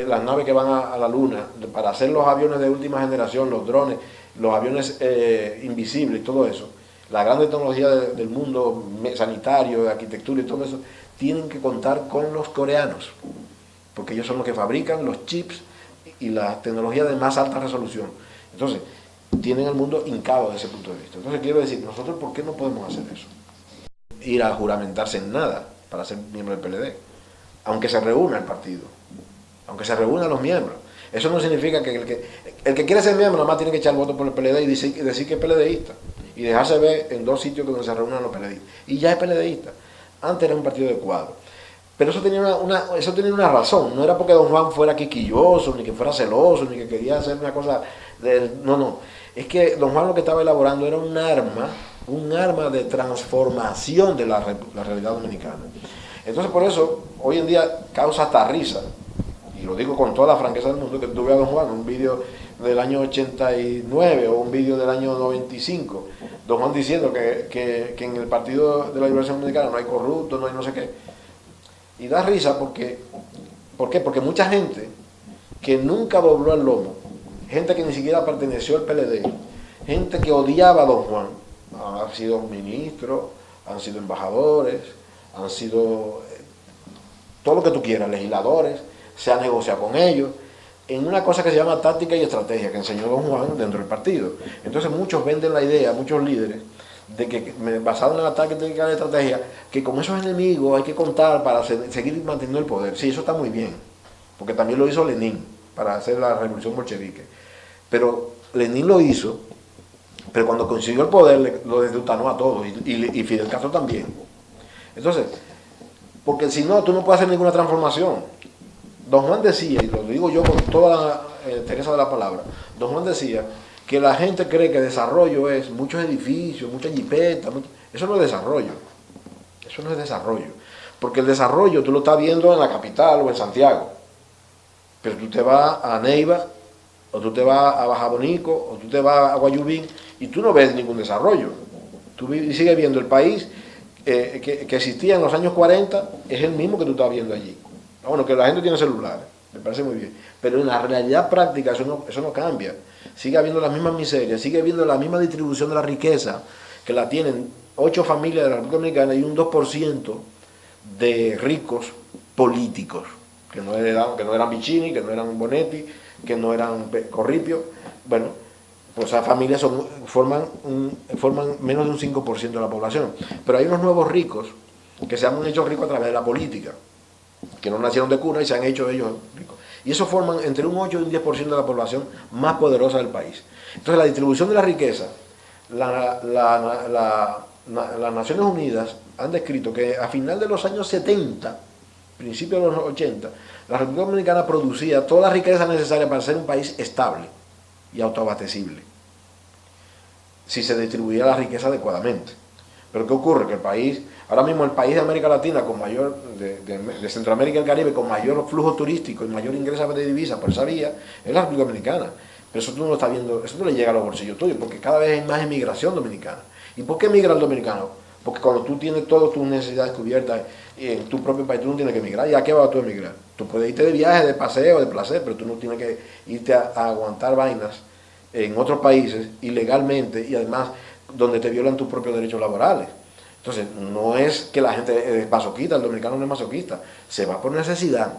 las naves que van a la luna, para hacer los aviones de última generación, los drones, los aviones invisibles y todo eso, la gran tecnología del mundo sanitario, de arquitectura y todo eso, tienen que contar con los coreanos, porque ellos son los que fabrican los chips y la tecnología de más alta resolución. Entonces, tienen el mundo hincado desde ese punto de vista. Entonces, quiero decir, nosotros, ¿por qué no podemos hacer eso? Ir a juramentarse en nada para ser miembro del PLD, aunque se reúna el partido, aunque se reúnan los miembros. Eso no significa que el que quiere ser miembro nada más tiene que echar voto por el PLD y decir que es PLDista y dejarse ver en 2 sitios donde se reúnan los PLDistas. Y ya es PLDista. Antes era un partido de cuadro. Pero eso tenía una razón. No era porque don Juan fuera quisquilloso, ni que fuera celoso, ni que quería hacer una cosa. No. Es que don Juan lo que estaba elaborando era un arma de transformación de la realidad dominicana. Entonces, por eso, hoy en día causa hasta risa, y lo digo con toda la franqueza del mundo, que tú veas a don Juan, un vídeo del año 89 o un vídeo del año 95, don Juan diciendo que en el Partido de la Liberación Dominicana no hay corruptos, no hay no sé qué. Y da risa ¿por qué? Porque mucha gente que nunca dobló el lomo, gente que ni siquiera perteneció al PLD, gente que odiaba a don Juan, han sido ministros, han sido embajadores, han sido todo lo que tú quieras, legisladores, se ha negociado con ellos, en una cosa que se llama táctica y estrategia, que enseñó don Juan dentro del partido. Entonces muchos venden la idea, muchos líderes, de que basado en la táctica y la estrategia, que con esos enemigos hay que contar para seguir manteniendo el poder. Sí, eso está muy bien, porque también lo hizo Lenin para hacer la revolución bolchevique. Pero Lenin lo hizo, pero cuando consiguió el poder lo desdutanó a todos, y Fidel Castro también. Entonces, porque si no, tú no puedes hacer ninguna transformación. Don Juan decía, y lo digo yo con toda la entereza de la palabra, don Juan decía que la gente cree que desarrollo es muchos edificios, muchas jipetas, eso no es desarrollo. Eso no es desarrollo. Porque el desarrollo tú lo estás viendo en la capital o en Santiago. Pero tú te vas a Neiva, o tú te vas a Bajabonico, o tú te vas a Guayubín, y tú no ves ningún desarrollo. Tú sigues viendo el país que existía en los años 40, es el mismo que tú estás viendo allí. Bueno, que la gente tiene celulares, me parece muy bien. Pero en la realidad práctica eso no cambia. Sigue habiendo las mismas miserias, sigue habiendo la misma distribución de la riqueza, que la tienen 8 familias de la República Dominicana y un 2% de ricos políticos, que no eran Vicini, que no eran Bonetti, que no eran Corripio. Bueno, pues esas familias forman menos de un 5% de la población. Pero hay unos nuevos ricos que se han hecho ricos a través de la política, que no nacieron de cuna y se han hecho ellos ricos. Y eso forman entre un 8 y un 10% de la población más poderosa del país. Entonces la distribución de la riqueza, las Naciones Unidas han descrito que a final de los años 70, principios de los 80, la República Dominicana producía toda la riqueza necesaria para ser un país estable y autoabastecible, si se distribuía la riqueza adecuadamente. Pero ¿qué ocurre? Que ahora mismo el país de América Latina con mayor, de Centroamérica y el Caribe, con mayor flujo turístico y mayor ingreso de divisas por esa vía, es la República Dominicana. Pero eso tú no lo estás viendo, eso no le llega a los bolsillos tuyos, porque cada vez hay más emigración dominicana. ¿Y por qué emigra el dominicano? Porque cuando tú tienes todas tus necesidades cubiertas en tu propio país, tú no tienes que emigrar. ¿Y a qué vas tú a emigrar? Tú puedes irte de viaje, de paseo, de placer, pero tú no tienes que irte a aguantar vainas en otros países ilegalmente y además donde te violan tus propios derechos laborales. Entonces, no es que la gente es masoquista, el dominicano no es masoquista, se va por necesidad.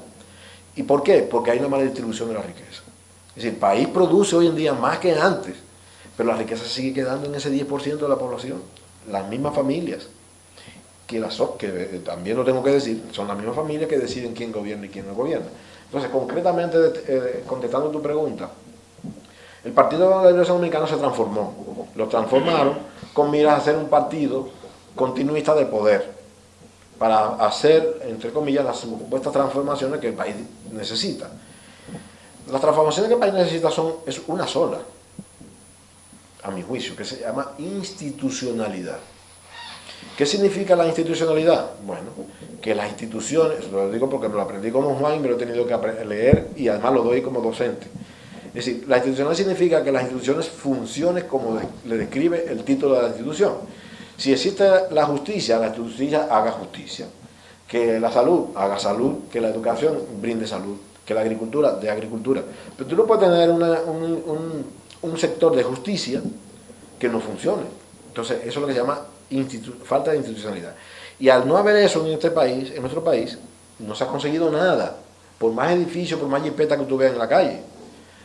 ¿Y por qué? Porque hay una mala distribución de la riqueza. Es decir, el país produce hoy en día más que antes, pero la riqueza sigue quedando en ese 10% de la población, las mismas familias, que también lo tengo que decir, son las mismas familias que deciden quién gobierna y quién no gobierna. Entonces, concretamente, contestando tu pregunta, el Partido de la Liberación Dominicana se transformó, lo transformaron con miras a hacer un partido continuista de poder, para hacer, entre comillas, las supuestas transformaciones que el país necesita. Las transformaciones que el país necesita es una sola, a mi juicio, que se llama institucionalidad. ¿Qué significa la institucionalidad? Bueno, que las instituciones, lo digo porque me lo aprendí como Juan y me lo he tenido que leer y además lo doy como docente. Es decir, la institucionalidad significa que las instituciones funcionen como le describe el título de la institución. Si existe la justicia haga justicia. Que la salud haga salud, que la educación brinde salud, que la agricultura, de agricultura. Pero tú no puedes tener un sector de justicia que no funcione. Entonces, eso es lo que se llama falta de institucionalidad. Y al no haber eso en este país, en nuestro país, no se ha conseguido nada. Por más edificios, por más jipetas que tú veas en la calle,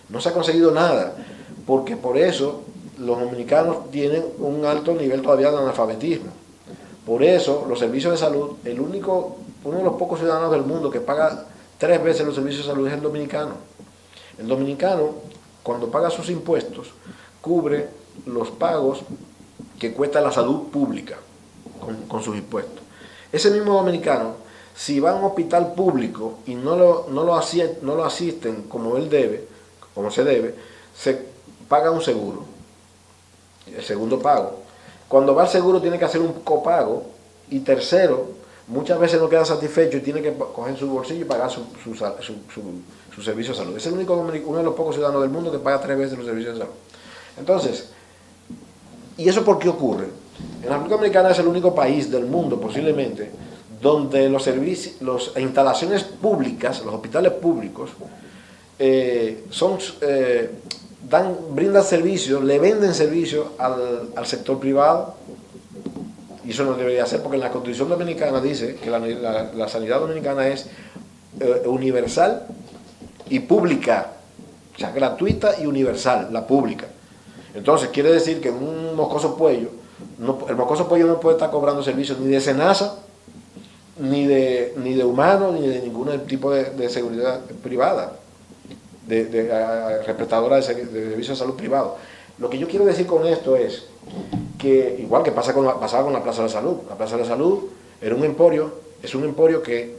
no se ha conseguido nada. Porque por eso los dominicanos tienen un alto nivel todavía de analfabetismo. Por eso los servicios de salud, uno de los pocos ciudadanos del mundo que paga 3 veces los servicios de salud es el dominicano. El dominicano, cuando paga sus impuestos, cubre los pagos que cuesta la salud pública con sus impuestos. Ese mismo dominicano, si va a un hospital público y no lo asisten como él debe, como se debe, se paga un seguro, el segundo pago. Cuando va al seguro tiene que hacer un copago, y tercero, muchas veces no queda satisfecho y tiene que coger su bolsillo y pagar su servicio de salud. Es uno de los pocos ciudadanos del mundo que paga 3 veces los servicios de salud. Entonces, ¿y eso por qué ocurre? En la República Dominicana es el único país del mundo, posiblemente, donde las instalaciones públicas, los hospitales públicos, brindan servicios, le venden servicios al sector privado. Y eso no debería ser, porque en la Constitución Dominicana dice que la sanidad dominicana es universal y pública, o sea, gratuita y universal, la pública. Entonces quiere decir que un mocoso pollo, el mocoso pollo no puede estar cobrando servicios ni de SENASA, ni de humano, ni de ningún tipo de seguridad privada, de prestadora de servicios de salud privado. Lo que yo quiero decir con esto es que, igual que pasaba con la Plaza de la Salud, la Plaza de la Salud era un emporio, es un emporio que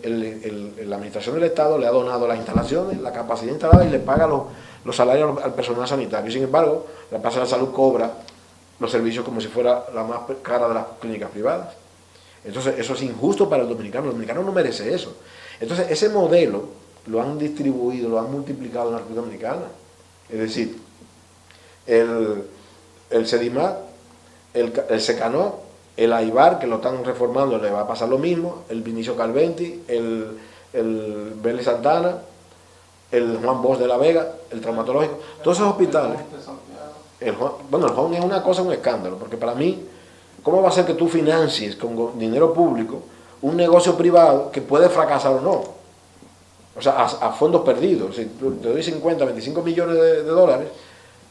la administración del Estado le ha donado las instalaciones, la capacidad instalada, y le paga los salarios al personal sanitario. Sin embargo, la Plaza de la Salud cobra los servicios como si fuera la más cara de las clínicas privadas. Entonces, eso es injusto para el dominicano no merece eso. Entonces, ese modelo lo han distribuido, lo han multiplicado en la República Dominicana. Es decir, el CEDIMAT, el SECANO, el AIBAR, que lo están reformando, le va a pasar lo mismo, el Vinicio Calventi, el Berli Santana, el Juan Bosch de la Vega, el traumatológico, todos esos hospitales. El Juan es una cosa, un escándalo, porque para mí, ¿cómo va a ser que tú financies con dinero público un negocio privado que puede fracasar o no? O sea, a fondos perdidos. Si te doy 50, 25 millones de dólares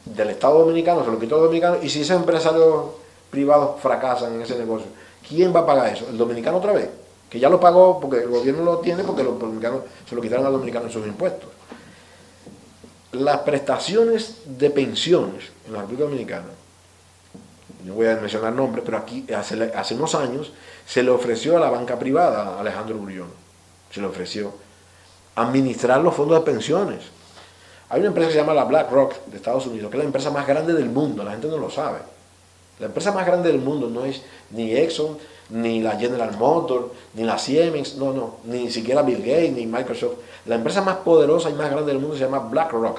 del Estado dominicano, se lo quitó el dominicano, y si esos empresarios privados fracasan en ese negocio, ¿quién va a pagar eso? ¿El dominicano otra vez? Que ya lo pagó porque el gobierno lo tiene, porque los dominicanos se lo quitaron al dominicano en sus impuestos. Las prestaciones de pensiones en la República Dominicana, no voy a mencionar nombres, pero aquí hace unos años se le ofreció a la banca privada, a Alejandro Grullón, se le ofreció administrar los fondos de pensiones. Hay una empresa que se llama la BlackRock de Estados Unidos, que es la empresa más grande del mundo, la gente no lo sabe. La empresa más grande del mundo no es ni Exxon, ni la General Motors, ni la Siemens, ni siquiera Bill Gates, ni Microsoft. La empresa más poderosa y más grande del mundo se llama BlackRock.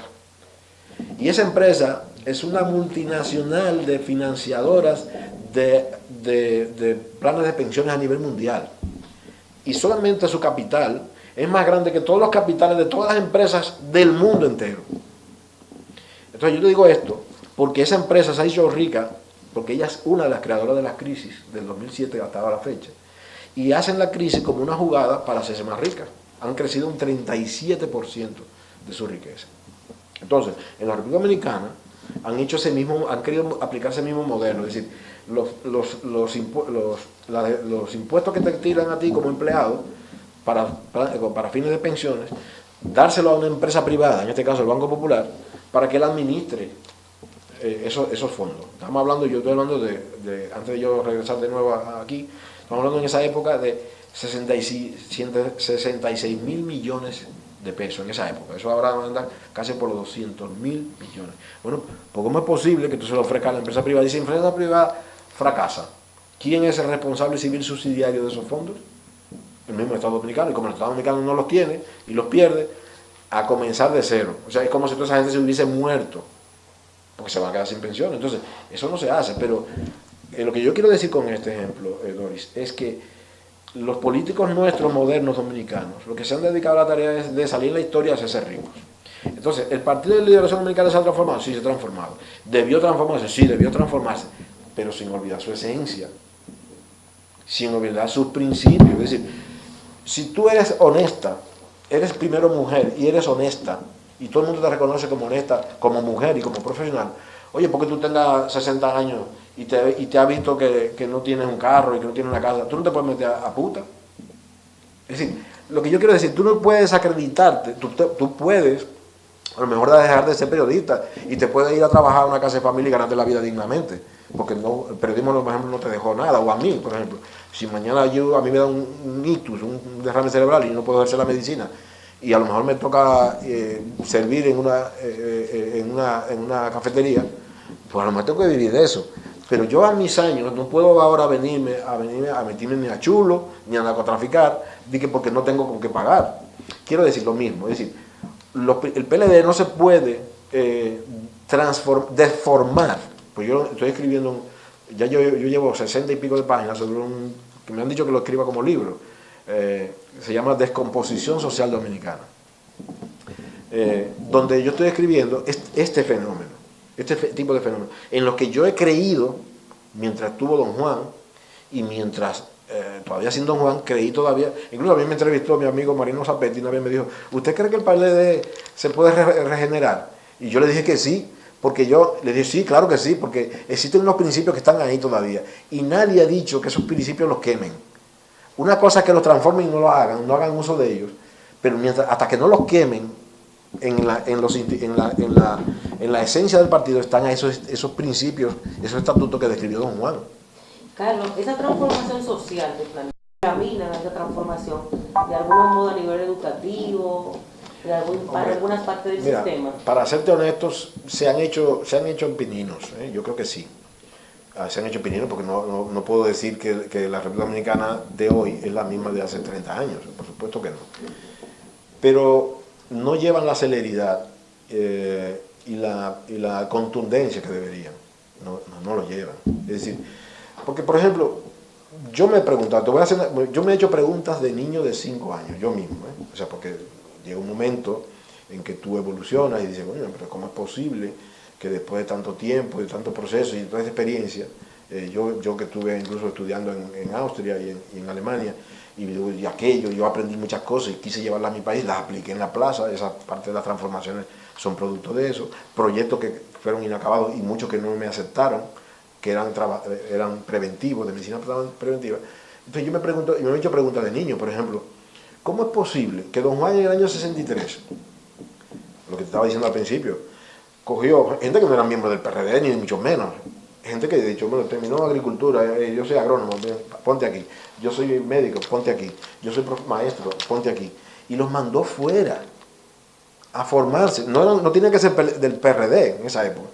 Y esa empresa es una multinacional de financiadoras de planes de pensiones a nivel mundial. Y solamente su capital es más grande que todos los capitales de todas las empresas del mundo entero. Entonces yo te digo esto porque esa empresa se ha hecho rica, porque ella es una de las creadoras de la crisis del 2007 hasta la fecha, y hacen la crisis como una jugada para hacerse más ricas. Han crecido un 37% de su riqueza. Entonces, en la República Dominicana han querido aplicar ese mismo modelo, es decir, los impuestos que te tiran a ti como empleado para fines de pensiones, dárselo a una empresa privada, en este caso el Banco Popular, para que él administre esos fondos. Yo estoy hablando antes de yo regresar de nuevo aquí, estamos hablando en esa época de 66 mil millones de pesos en esa época. Eso ahora va a andar casi por los 200 mil millones. Bueno, pues ¿cómo es posible que tú se lo ofrezcas a la empresa privada? Y si la empresa privada fracasa, ¿quién es el responsable civil subsidiario de esos fondos? El mismo Estado Dominicano. Y como el Estado Dominicano no los tiene y los pierde, a comenzar de cero. O sea, es como si toda esa gente se hubiese muerto, porque se va a quedar sin pensión. Entonces, eso no se hace. Pero lo que yo quiero decir con este ejemplo, Doris, es que los políticos nuestros modernos dominicanos, lo que se han dedicado a la tarea es de salir en la historia y hacerse ricos. Entonces, ¿el Partido de Liberación Dominicana se ha transformado? Sí, se ha transformado. ¿Debió transformarse? Sí, debió transformarse, pero sin olvidar su esencia, sin olvidar sus principios. Es decir, si tú eres honesta, eres primero mujer y eres honesta, y todo el mundo te reconoce como honesta, como mujer y como profesional, oye, porque tú tengas 60 años y te ha visto que no tienes un carro y que no tienes una casa, tú no te puedes meter a puta. Es decir, lo que yo quiero decir, tú no puedes acreditarte, tú puedes, a lo mejor dejar de ser periodista y te puedes ir a trabajar a una casa de familia y ganarte la vida dignamente, porque no, el periodismo, por ejemplo, no te dejó nada, o a mí, por ejemplo, si mañana a mí me da un ictus, un derrame cerebral y no puedo ejercer la medicina, y a lo mejor me toca servir en una cafetería, pues a lo mejor tengo que vivir de eso. Pero yo a mis años no puedo ahora venirme a meterme ni a chulo, ni a narcotraficar, porque no tengo con qué pagar. Quiero decir lo mismo, es decir, el PLD no se puede deformar. Pues yo estoy escribiendo, ya yo llevo 60 y pico de páginas sobre que me han dicho que lo escriba como libro. Se llama Descomposición Social Dominicana. Donde yo estoy escribiendo este fenómeno. Este tipo de fenómenos, en los que yo he creído, mientras estuvo Don Juan, y mientras todavía sin Don Juan, creí todavía, incluso a mí me entrevistó mi amigo Marino Zapetti, una vez me dijo, ¿usted cree que el PLD se puede regenerar? Y yo le dije que sí, porque yo le dije, sí, claro que sí, porque existen unos principios que están ahí todavía, y nadie ha dicho que esos principios los quemen. Una cosa es que los transformen y no hagan uso de ellos, pero hasta que no los quemen, en la esencia del partido están esos principios, esos estatutos que describió Don Juan. Carlos, esa transformación social de plan camina esa transformación de algún modo a nivel educativo, para algunas partes del sistema. Para serte honestos, se han hecho pininos, yo creo que sí. Se han hecho pininos porque no puedo decir que la República Dominicana de hoy es la misma de hace 30 años, por supuesto que no. Pero no llevan la celeridad y la contundencia que deberían. No lo llevan. Es decir, porque por ejemplo, yo me he preguntado, yo me he hecho preguntas de niño de 5 años, yo mismo, o sea, porque llega un momento en que tú evolucionas y dices, bueno, pero ¿cómo es posible que después de tanto tiempo, de tanto proceso y de toda esa experiencia, yo que estuve incluso estudiando en Austria y en Alemania, y aquello, yo aprendí muchas cosas y quise llevarlas a mi país, las apliqué en la plaza, esa parte de las transformaciones son producto de eso, proyectos que fueron inacabados y muchos que no me aceptaron, que eran preventivos, de medicina preventiva. Entonces yo me he hecho preguntas de niño, por ejemplo, ¿cómo es posible que Don Juan en el año 63, lo que te estaba diciendo al principio, cogió gente que no eran miembros del PRD, ni mucho menos, gente que de hecho, bueno, terminó agricultura, yo soy agrónomo, ponte aquí, yo soy médico, ponte aquí, yo soy maestro, ponte aquí, y los mandó fuera a formarse, no tenían que ser del PRD en esa época,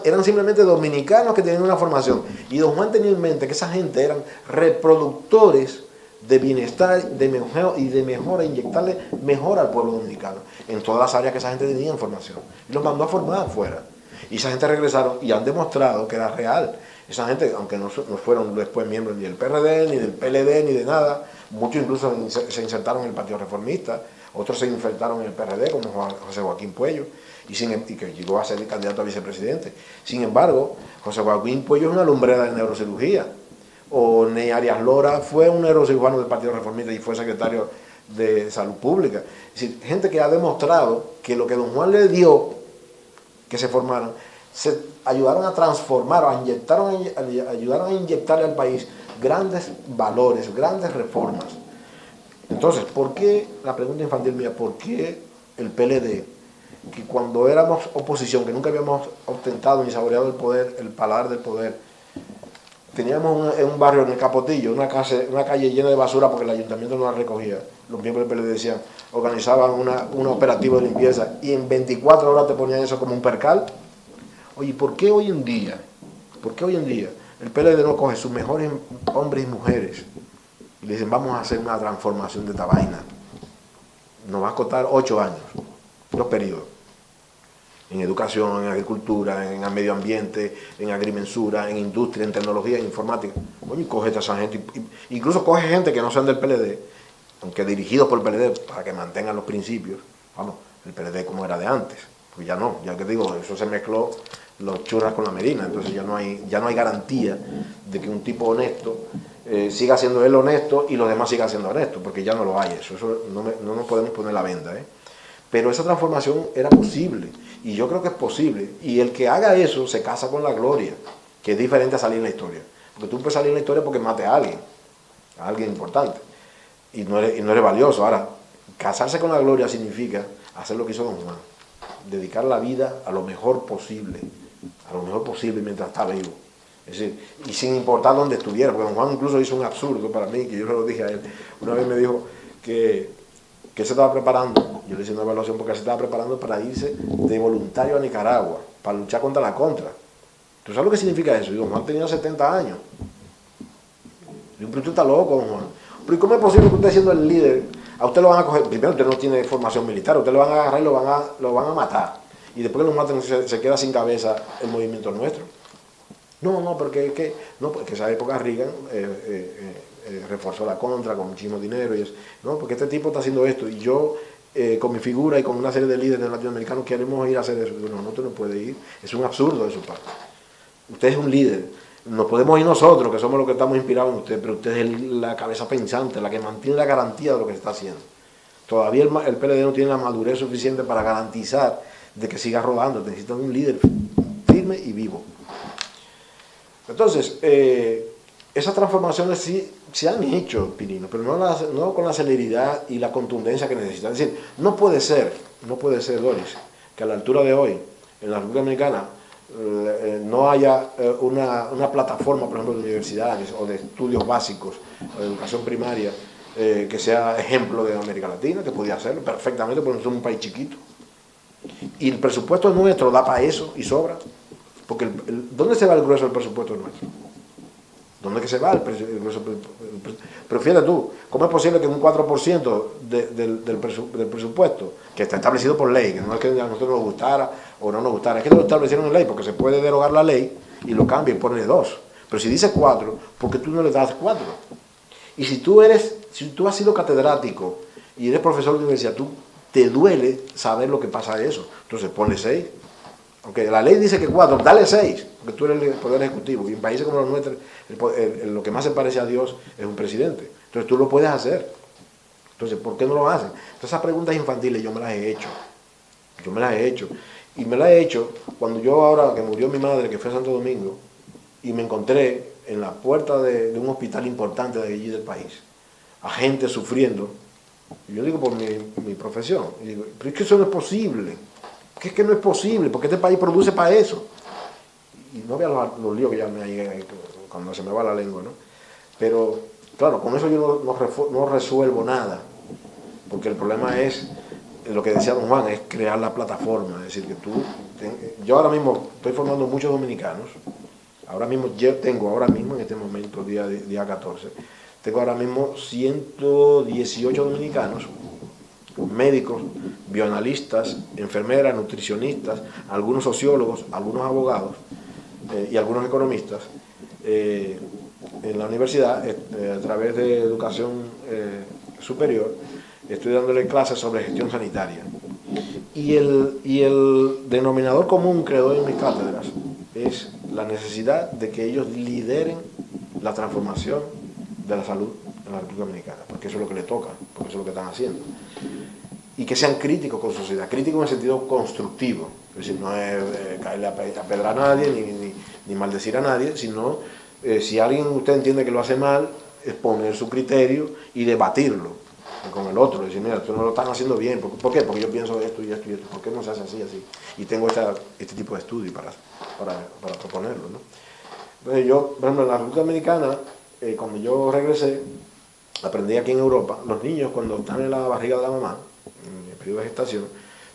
eran simplemente dominicanos que tenían una formación, y Don Juan tenía en mente que esa gente eran reproductores de bienestar de mejora, inyectarle mejora al pueblo dominicano, en todas las áreas que esa gente tenía en formación, y los mandó a formar fuera. Y esa gente regresaron y han demostrado que era real. Esa gente, aunque no fueron después miembros ni del PRD, ni del PLD, ni de nada, muchos incluso se insertaron en el Partido Reformista, otros se insertaron en el PRD, como José Joaquín Puello, y que llegó a ser candidato a vicepresidente. Sin embargo, José Joaquín Puello es una lumbrera de neurocirugía. O Ney Arias Lora fue un neurocirujano del Partido Reformista y fue secretario de Salud Pública. Es decir, gente que ha demostrado que lo que Don Juan le dio, que se formaron, se ayudaron a transformar, ayudaron a inyectarle al país grandes valores, grandes reformas. Entonces, ¿por qué, la pregunta infantil mía, por qué el PLD, que cuando éramos oposición, que nunca habíamos ostentado ni saboreado el poder, el paladar del poder, teníamos en un barrio, en el Capotillo, una calle llena de basura porque el ayuntamiento no la recogía, los miembros del PLD decían, organizaban un operativo de limpieza y en 24 horas te ponían eso como un percal? Oye, ¿por qué hoy en día el PLD no coge sus mejores hombres y mujeres y le dicen, vamos a hacer una transformación de esta vaina? Nos va a costar 8 años, 2 periodos. en educación, en agricultura, en el medio ambiente, en agrimensura, en industria, en tecnología, en informática. Coño, y coge a esa gente, incluso coge gente que no sean del PLD, aunque dirigidos por el PLD, para que mantengan los principios. Vamos, el PLD como era de antes, pues ya no, ya que digo, eso se mezcló los churras con la merina, entonces ya no hay garantía de que un tipo honesto siga siendo él honesto y los demás sigan siendo honestos, porque ya no lo hay, eso no nos podemos poner la venda, Pero esa transformación era posible, y yo creo que es posible, y el que haga eso se casa con la gloria, que es diferente a salir en la historia, porque tú puedes salir en la historia porque mate a alguien importante, y no eres valioso. Ahora, casarse con la gloria significa hacer lo que hizo Don Juan, dedicar la vida a lo mejor posible mientras está vivo. Es decir, y sin importar dónde estuviera, porque Don Juan incluso hizo un absurdo para mí, que yo se lo dije a él. Una vez me dijo que se estaba preparando, yo le hice una evaluación porque se estaba preparando para irse de voluntario a Nicaragua, para luchar contra la Contra. ¿Tú sabes lo que significa eso? Y Don Juan tenía 70 años. Y pero tú estás loco, Don Juan. Pero ¿y cómo es posible que usted siendo el líder, a usted lo van a coger? Primero, usted no tiene formación militar, usted lo van a agarrar y lo van a matar. Y después que lo maten se queda sin cabeza el movimiento nuestro. No, porque es que esa época Reagan reforzó la Contra con muchísimo dinero y eso. No, porque este tipo está haciendo esto y yo con mi figura y con una serie de líderes latinoamericanos queremos ir a hacer eso. No, usted no puede ir, es un absurdo de su parte. Usted es un líder, nos podemos ir nosotros, que somos los que estamos inspirados en usted, pero usted es la cabeza pensante, la que mantiene la garantía de lo que se está haciendo. Todavía el PLD no tiene la madurez suficiente para garantizar de que siga rodando, necesita un líder firme y vivo. Entonces, esas transformaciones sí se han hecho, Pirino, pero no con la celeridad y la contundencia que necesitan. Es decir, no puede ser, Doris, que a la altura de hoy, en la República Dominicana, no haya una plataforma, por ejemplo, de universidades o de estudios básicos o de educación primaria que sea ejemplo de América Latina, que podía hacerlo perfectamente, porque somos un país chiquito. Y el presupuesto nuestro da para eso y sobra. Porque ¿dónde se va el grueso del presupuesto nuestro? ¿Dónde es que se va el grueso? Pero fíjate tú, ¿cómo es posible que un 4% del presupuesto, que está establecido por ley, que no es que a nosotros nos gustara o no nos gustara, es que lo establecieron en ley, porque se puede derogar la ley y lo cambia y pone 2. Pero si dice 4, ¿por qué tú no le das 4? Y si tú has sido catedrático y eres profesor de universidad, tú te duele saber lo que pasa de eso. Entonces ponle 6. Aunque la ley dice que 4, dale 6, porque tú eres el poder ejecutivo. Y en países como los nuestros, lo que más se parece a Dios es un presidente. Entonces tú lo puedes hacer. Entonces, ¿por qué no lo hacen? Entonces, esas preguntas infantiles yo me las he hecho. Y me las he hecho cuando yo ahora, que murió mi madre, que fue a Santo Domingo, y me encontré en la puerta de un hospital importante de allí del país, a gente sufriendo. Y yo digo por mi profesión, y digo, pero es que eso no es posible. Que es que no es posible, porque este país produce para eso. Y no vea los líos que ya me hay cuando se me va la lengua, ¿no? Pero, claro, con eso yo no resuelvo nada, porque el problema es, lo que decía Don Juan, es crear la plataforma. Es decir, que yo ahora mismo estoy formando muchos dominicanos, en este momento, día 14, tengo ahora mismo 118 dominicanos, médicos, bioanalistas, enfermeras, nutricionistas, algunos sociólogos, algunos abogados y algunos economistas en la universidad a través de educación superior. Estoy dándole clases sobre gestión sanitaria. Y el denominador común que doy en mis cátedras es la necesidad de que ellos lideren la transformación de la salud en la República Dominicana, porque eso es lo que le toca, porque eso es lo que están haciendo. Y que sean críticos con su sociedad, críticos en el sentido constructivo, es decir, no es caerle a pedrar a nadie, ni maldecir a nadie, sino si alguien usted entiende que lo hace mal, exponer su criterio y debatirlo con el otro, decir, mira, tú no lo están haciendo bien, ¿por qué? Porque yo pienso esto y esto y esto, ¿por qué no se hace así? Y tengo este tipo de estudio para proponerlo, ¿no? Entonces yo, por ejemplo, en la República Dominicana, cuando yo regresé, aprendí aquí en Europa, los niños cuando están en la barriga de la mamá, en el periodo de gestación,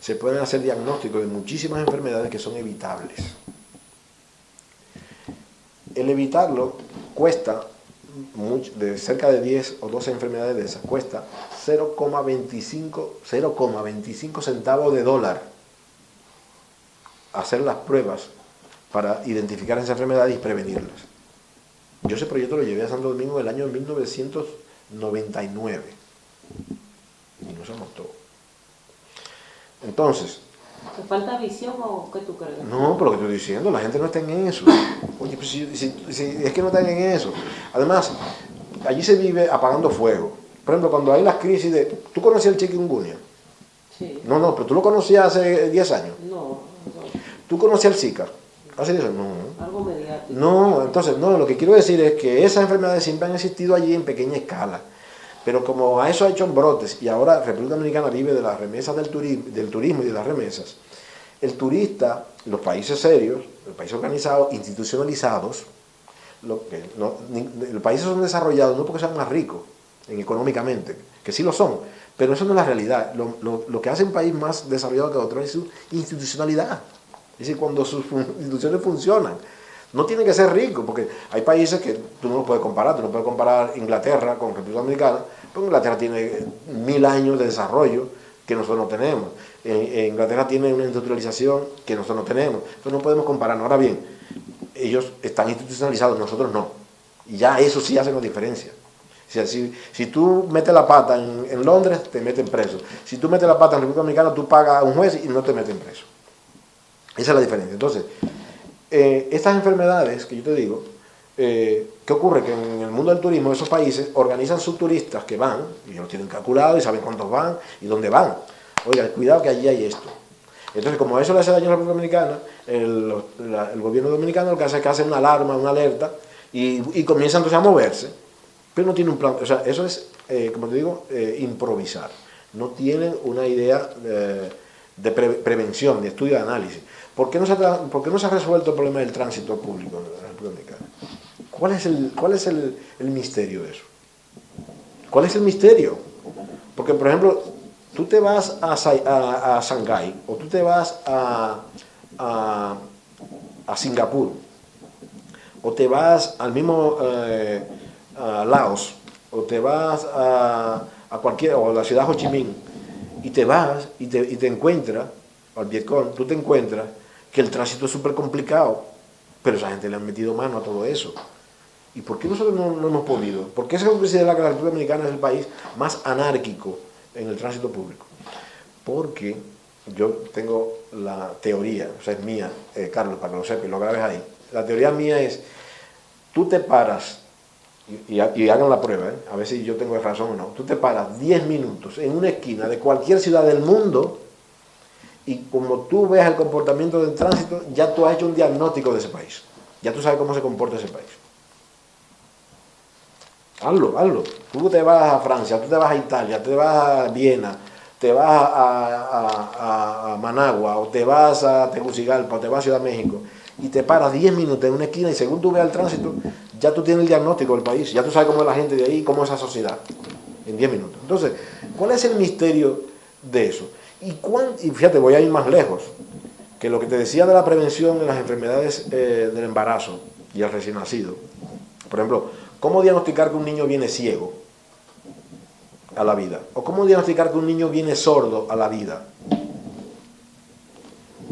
se pueden hacer diagnósticos de muchísimas enfermedades que son evitables. El evitarlo cuesta, de cerca de 10 o 12 enfermedades de esas, cuesta 0,25 centavos de dólar. hacer las pruebas para identificar esas enfermedades y prevenirlas. Yo ese proyecto lo llevé a Santo Domingo en el año 1999 y no se mostró. Entonces, ¿te falta visión o qué tú crees? no, pero lo que estoy diciendo, la gente no está en eso. Oye, pues si es que no están en eso. Además, allí se vive apagando fuego. Por ejemplo, cuando hay las crisis de... ¿Tú conocías el chikungunya? Sí. No, pero tú lo conocías hace 10 años. No. ¿Tú conocías el Zika? ¿Hace 10 años? No. Algo mediático. No, entonces, no, lo que quiero decir es que esas enfermedades siempre han existido allí en pequeña escala. Pero como a eso ha hecho brotes y ahora República Dominicana vive de las remesas del turismo y de las remesas, el turista, los países serios, los países organizados, institucionalizados, los países son desarrollados no porque sean más ricos económicamente, que sí lo son, pero eso no es la realidad. Lo que hace un país más desarrollado que otro es su institucionalidad. Es decir, cuando sus instituciones funcionan. No tiene que ser rico, porque hay países que tú no puedes comparar. Tú no puedes comparar Inglaterra con República Dominicana, porque Inglaterra tiene 1000 años de desarrollo que nosotros no tenemos. Inglaterra tiene una industrialización que nosotros no tenemos. Entonces no podemos compararnos. Ahora bien, ellos están institucionalizados, nosotros no. Y ya eso sí hace una diferencia. O sea, si tú metes la pata en Londres, te meten preso. Si tú metes la pata en República Dominicana, tú pagas a un juez y no te meten preso. Esa es la diferencia. Entonces, estas enfermedades que yo te digo, ¿qué ocurre? Que en el mundo del turismo, esos países organizan sus turistas que van, y ellos lo tienen calculado y saben cuántos van y dónde van. Oiga, cuidado que allí hay esto. Entonces, como eso le hace daño a la República Dominicana, el gobierno dominicano lo que hace es que hace una alarma, una alerta, y comienza entonces a moverse, pero no tiene un plan. O sea, eso es, como te digo, improvisar. No tienen una idea de prevención, de estudio de análisis. ¿Por qué no se ha resuelto el problema del tránsito público en la República Dominicana? ¿Cuál es el misterio de eso? ¿Cuál es el misterio? Porque, por ejemplo, tú te vas a Shanghái o tú te vas a Singapur o te vas al mismo a Laos o te vas a la ciudad de Ho Chi Minh y te vas y te encuentras al Vietcong, tú te encuentras que el tránsito es súper complicado, pero esa gente le han metido mano a todo eso. ¿Y por qué nosotros no hemos podido? ¿Por qué se considera que la República Dominicana es el país más anárquico en el tránsito público? Porque yo tengo la teoría, o sea, es mía, Carlos, para que lo sepas y lo grabes ahí. La teoría mía es, tú te paras, y hagan la prueba, a ver si yo tengo razón o no, tú te paras 10 minutos en una esquina de cualquier ciudad del mundo y como tú veas el comportamiento del tránsito, ya tú has hecho un diagnóstico de ese país. Ya tú sabes cómo se comporta ese país. Hazlo. Tú te vas a Francia, tú te vas a Italia, te vas a Viena, te vas a Managua, o te vas a Tegucigalpa, o te vas a Ciudad de México, y te paras 10 minutos en una esquina y según tú veas el tránsito, ya tú tienes el diagnóstico del país, ya tú sabes cómo es la gente de ahí, cómo es esa sociedad, en 10 minutos. Entonces, ¿cuál es el misterio de eso? Y fíjate, voy a ir más lejos, que lo que te decía de la prevención de las enfermedades del embarazo y el recién nacido. Por ejemplo, ¿cómo diagnosticar que un niño viene ciego a la vida? ¿O cómo diagnosticar que un niño viene sordo a la vida?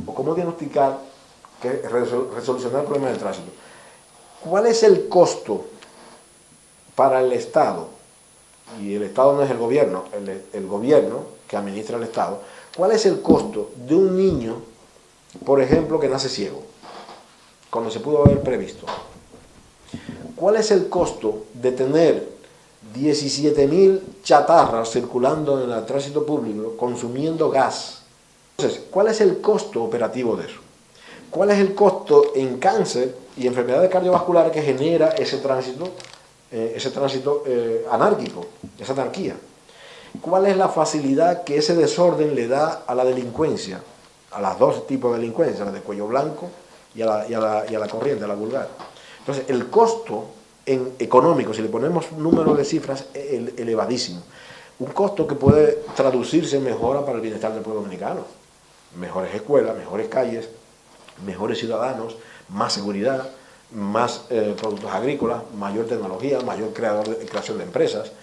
¿O cómo diagnosticar resolucionar el problema del tránsito? ¿Cuál es el costo para el Estado? Y el Estado no es el gobierno, el gobierno que administra el Estado. ¿Cuál es el costo de un niño, por ejemplo, que nace ciego? Cuando se pudo haber previsto. ¿Cuál es el costo de tener 17.000 chatarras circulando en el tránsito público consumiendo gas? Entonces, ¿cuál es el costo operativo de eso? ¿Cuál es el costo en cáncer y enfermedades cardiovasculares que genera ese tránsito anárquico, esa anarquía? ¿Cuál es la facilidad que ese desorden le da a la delincuencia? A los dos tipos de delincuencia, la de cuello blanco y a la corriente, a la vulgar. Entonces, el costo económico, si le ponemos números de cifras, es elevadísimo. Un costo que puede traducirse en mejora para el bienestar del pueblo dominicano. Mejores escuelas, mejores calles, mejores ciudadanos, más seguridad, más productos agrícolas, mayor tecnología, mayor creación de empresas.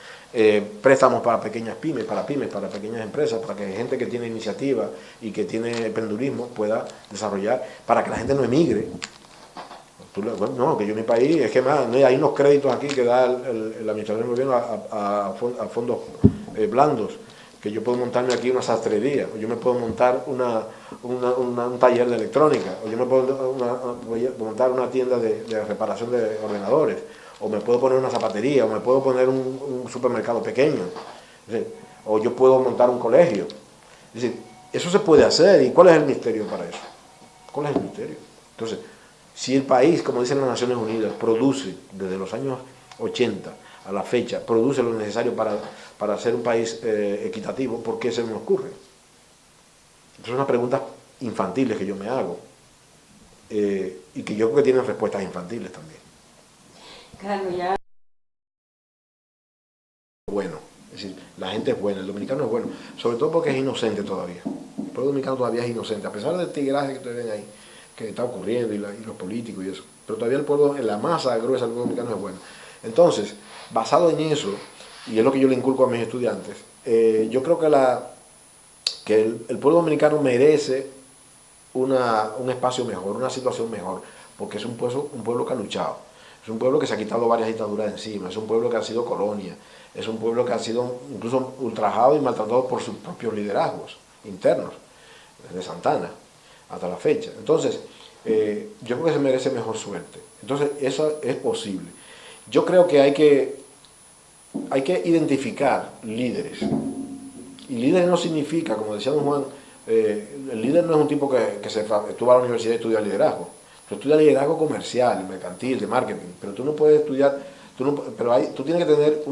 préstamos para pequeñas pymes, para pequeñas empresas, para que gente que tiene iniciativa y que tiene emprendurismo pueda desarrollar, para que la gente no emigre. Bueno, no, que yo en mi país, es que más, no hay unos créditos aquí que da la administración del gobierno a fondos blandos, que yo puedo montarme aquí una sastrería, o yo me puedo montar un taller de electrónica, o yo me puedo montar una tienda de reparación de ordenadores, o me puedo poner una zapatería, o me puedo poner un supermercado pequeño, es decir, o yo puedo montar un colegio. Es decir, eso se puede hacer. ¿Y cuál es el misterio para eso? ¿Cuál es el misterio? Entonces, si el país, como dicen las Naciones Unidas, produce desde los años 80 a la fecha, produce lo necesario para ser un país equitativo, ¿por qué se me ocurre? Esas son unas preguntas infantiles que yo me hago, y que yo creo que tienen respuestas infantiles también. Carlos, ya. Bueno, es decir, la gente es buena, el dominicano es bueno, sobre todo porque es inocente todavía. El pueblo dominicano todavía es inocente, a pesar del tigraje que ustedes ven ahí, que está ocurriendo, y los políticos y eso. Pero todavía el pueblo, en la masa gruesa del pueblo dominicano es bueno. Entonces, basado en eso, y es lo que yo le inculco a mis estudiantes, yo creo que el pueblo dominicano merece un espacio mejor, una situación mejor, porque es un pueblo que ha luchado. Es un pueblo que se ha quitado varias dictaduras de encima, es un pueblo que ha sido colonia, es un pueblo que ha sido incluso ultrajado y maltratado por sus propios liderazgos internos, desde Santana hasta la fecha. Entonces, yo creo que se merece mejor suerte. Entonces, eso es posible. Yo creo que hay que identificar líderes. Y líder no significa, como decía don Juan, el líder no es un tipo que estuvo a la universidad y estudia liderazgo. Tú estudias liderazgo comercial, mercantil, de marketing, pero tú no puedes estudiar, tú tienes que tener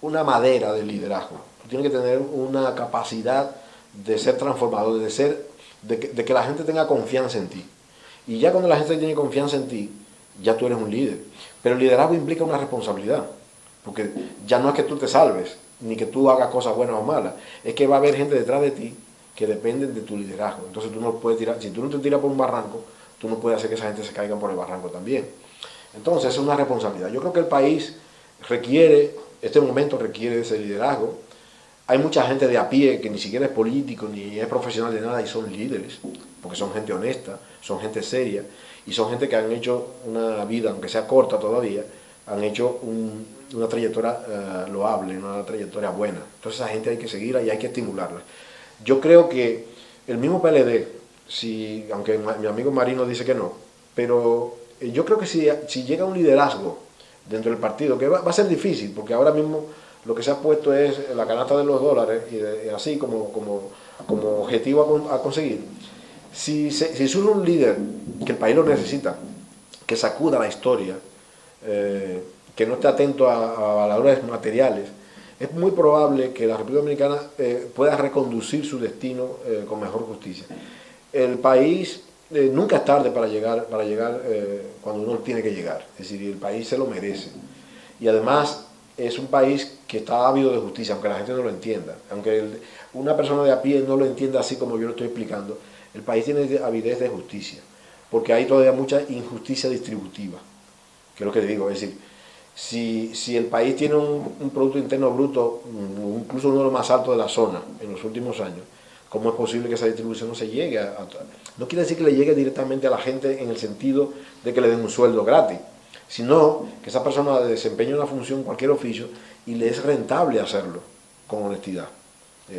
una madera de liderazgo. Tú tienes que tener una capacidad de ser transformador, de que la gente tenga confianza en ti. Y ya cuando la gente tiene confianza en ti, ya tú eres un líder. Pero el liderazgo implica una responsabilidad, porque ya no es que tú te salves, ni que tú hagas cosas buenas o malas, es que va a haber gente detrás de ti que dependen de tu liderazgo. Entonces tú no puedes tirar, si tú no te tiras por un barranco, tú no puedes hacer que esa gente se caiga por el barranco también. Entonces es una responsabilidad. Yo creo que el país este momento requiere ese liderazgo. Hay mucha gente de a pie que ni siquiera es político, ni es profesional de nada, y son líderes, porque son gente honesta, son gente seria, y son gente que han hecho una vida, aunque sea corta todavía, han hecho una trayectoria loable, una trayectoria buena. Entonces esa gente hay que seguirla y hay que estimularla. Yo creo que el mismo PLD, aunque mi amigo Marino dice que no, pero yo creo que si llega un liderazgo dentro del partido, que va a ser difícil, porque ahora mismo lo que se ha puesto es la canasta de los dólares, y así como objetivo a conseguir. Si surge un líder que el país lo necesita, que sacuda la historia, que no esté atento a valores materiales, es muy probable que la República Dominicana pueda reconducir su destino con mejor justicia. El país nunca es tarde para llegar cuando uno tiene que llegar, es decir, el país se lo merece. Y además es un país que está ávido de justicia, aunque la gente no lo entienda, aunque una persona de a pie no lo entienda así como yo lo estoy explicando. El país tiene avidez de justicia, porque hay todavía mucha injusticia distributiva, que es lo que digo, es decir, si el país tiene un Producto Interno Bruto, incluso uno de los más altos de la zona en los últimos años, ¿cómo es posible que esa distribución no se llegue no quiere decir que le llegue directamente a la gente en el sentido de que le den un sueldo gratis, sino que esa persona desempeñe una función, cualquier oficio, y le es rentable hacerlo con honestidad?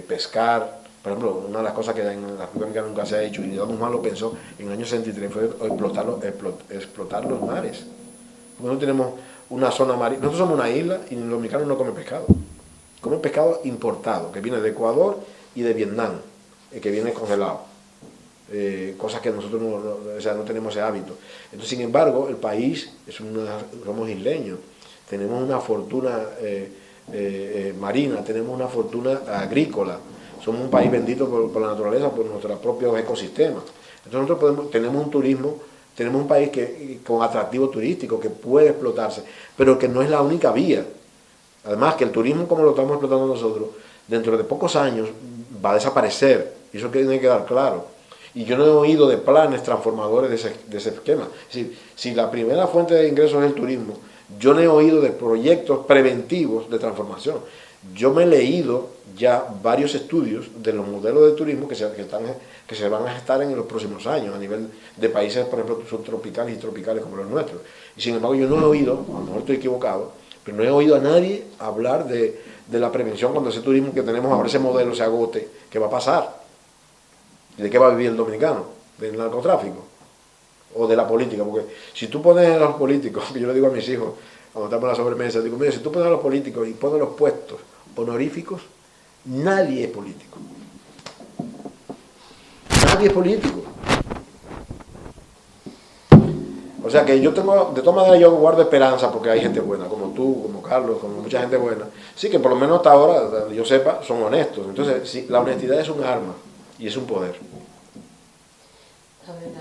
Pescar, por ejemplo, una de las cosas que en la República Dominicana nunca se ha hecho, y Don Juan lo pensó en el año 63, fue explotar los mares. Porque no tenemos una zona marina, nosotros somos una isla y los dominicanos no comen pescado. Comen pescado importado, que viene de Ecuador y de Vietnam, que viene congelado. Cosas que nosotros no tenemos ese hábito. Entonces, sin embargo, el país, somos isleños, tenemos una fortuna marina, tenemos una fortuna agrícola, somos un país bendito por la naturaleza, por nuestros propios ecosistemas. Entonces nosotros tenemos un turismo, tenemos un país con atractivo turístico que puede explotarse, pero que no es la única vía. Además que el turismo, como lo estamos explotando nosotros, dentro de pocos años va a desaparecer, y eso tiene que quedar claro. Y yo no he oído de planes transformadores de ese esquema. Es decir, si la primera fuente de ingresos es el turismo, Yo no he oído de proyectos preventivos de transformación. Yo me he leído ya varios estudios de los modelos de turismo que se van a gestar en los próximos años a nivel de países, por ejemplo, subtropicales y tropicales como los nuestros. Y sin embargo yo no he oído, a lo mejor estoy equivocado, pero no he oído a nadie hablar de la prevención cuando ese turismo que tenemos ahora, ese modelo se agote, ¿qué va a pasar? ¿Y de qué va a vivir el dominicano? ¿Del narcotráfico? ¿O de la política? Porque si tú pones a los políticos, que yo le digo a mis hijos, cuando estamos en la sobremesa, digo, mira, si tú pones a los políticos y pones los puestos honoríficos, nadie es político. Nadie es político. O sea que yo tengo, de todas maneras yo guardo esperanza porque hay gente buena, como tú, como Carlos, como mucha gente buena. Sí, que por lo menos hasta ahora, yo sepa, son honestos. Entonces, sí, la honestidad es un arma y es un poder. La verdad.